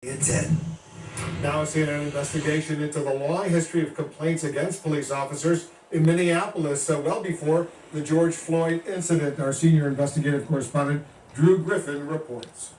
At 10. Now seeing an investigation into the long history of complaints against police officers in Minneapolis, well before the George Floyd incident. Our senior investigative correspondent, Drew Griffin, reports.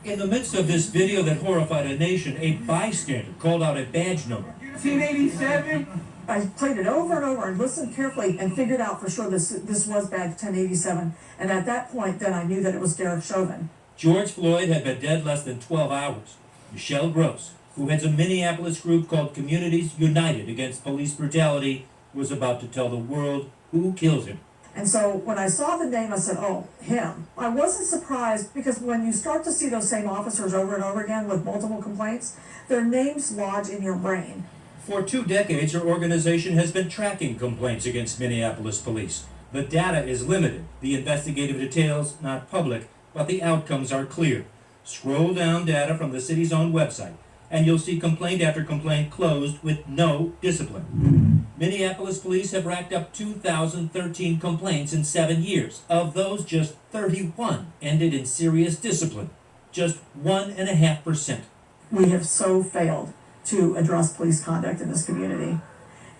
In the midst of this video that horrified a nation, a bystander called out a badge number. 1087. I played it over and over and listened carefully and figured out for sure this was badge 1087. And at that point, then I knew that it was Derek Chauvin. George Floyd had been dead less than 12 hours. Michelle Gross, who heads a Minneapolis group called Communities United Against Police Brutality, was about to tell the world who kills him. And so when I saw the name, I said, oh, him. I wasn't surprised because when you start to see those same officers over and over again with multiple complaints, their names lodge in your brain. For 2 decades, her organization has been tracking complaints against Minneapolis police. The data is limited, the investigative details not public, but the outcomes are clear. Scroll down data from the city's own website, and you'll see complaint after complaint closed with no discipline. Minneapolis police have racked up 2,013 complaints in 7 years. Of those, just 31 ended in serious discipline. Just 1.5%. We have so failed to address police conduct in this community.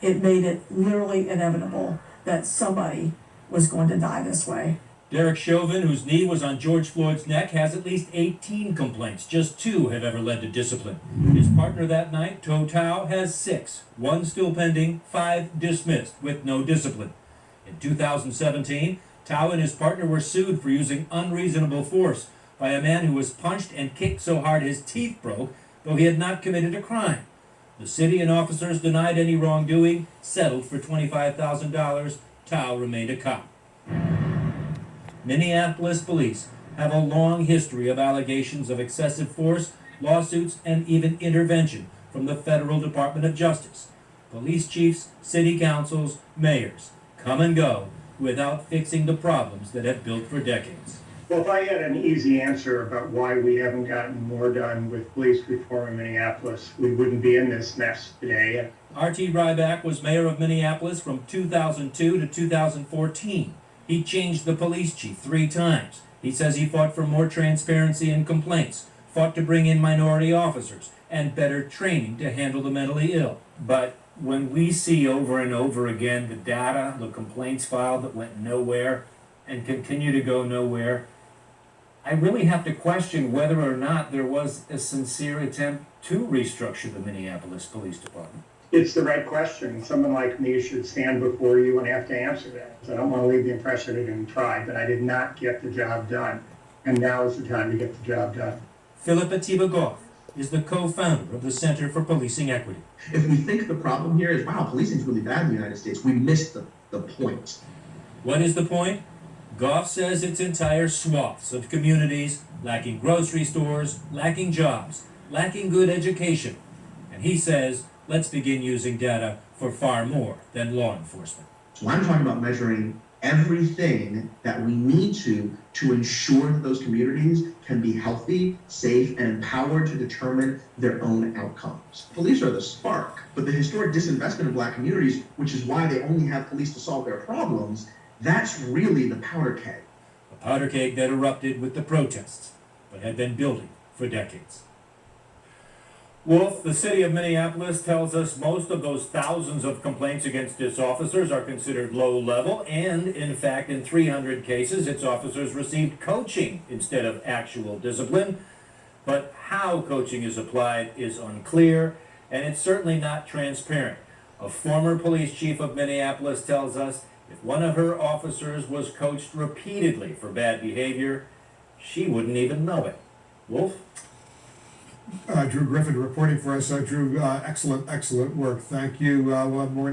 It made it literally inevitable that somebody was going to die this way. Derek Chauvin, whose knee was on George Floyd's neck, has at least 18 complaints. Just 2 have ever led to discipline. His partner that night, Toe Tao, has 6. 1 still pending, 5 dismissed with no discipline. In 2017, Tao and his partner were sued for using unreasonable force by a man who was punched and kicked so hard his teeth broke, though he had not committed a crime. The city and officers denied any wrongdoing, settled for $25,000. Tao remained a cop. Minneapolis police have a long history of allegations of excessive force, lawsuits, and even intervention from the Federal Department of Justice. Police chiefs, city councils, mayors come and go without fixing the problems that have built for decades. Well, if I had an easy answer about why we haven't gotten more done with police reform in Minneapolis, we wouldn't be in this mess today. R.T. Ryback was mayor of Minneapolis from 2002 to 2014. He changed the police chief 3 times. He says he fought for more transparency in complaints, fought to bring in minority officers, and better training to handle the mentally ill. But when we see over and over again the data, the complaints filed that went nowhere and continue to go nowhere, I really have to question whether or not there was a sincere attempt to restructure the Minneapolis Police Department. It's the right question. Someone like me should stand before you and have to answer that. I don't want to leave the impression I didn't try, but I did not get the job done. And now is the time to get the job done. Philip Atiba-Goff is the co-founder of the Center for Policing Equity. If we think the problem here is, wow, policing is really bad in the United States, we missed the point. What is the point? Goff says it's entire swaths of communities lacking grocery stores, lacking jobs, lacking good education. And he says, let's begin using data for far more than law enforcement. So I'm talking about measuring everything that we need to ensure that those communities can be healthy, safe, and empowered to determine their own outcomes. Police are the spark, but the historic disinvestment in Black communities, which is why they only have police to solve their problems, that's really the powder keg. A powder keg that erupted with the protests, but had been building for decades. Wolf, the city of Minneapolis tells us most of those thousands of complaints against its officers are considered low level, and in fact, in 300 cases, its officers received coaching instead of actual discipline. But how coaching is applied is unclear, and it's certainly not transparent. A former police chief of Minneapolis tells us if one of her officers was coached repeatedly for bad behavior, she wouldn't even know it. Wolf? Drew Griffin reporting for us. Drew, excellent work. Thank you. We'll have more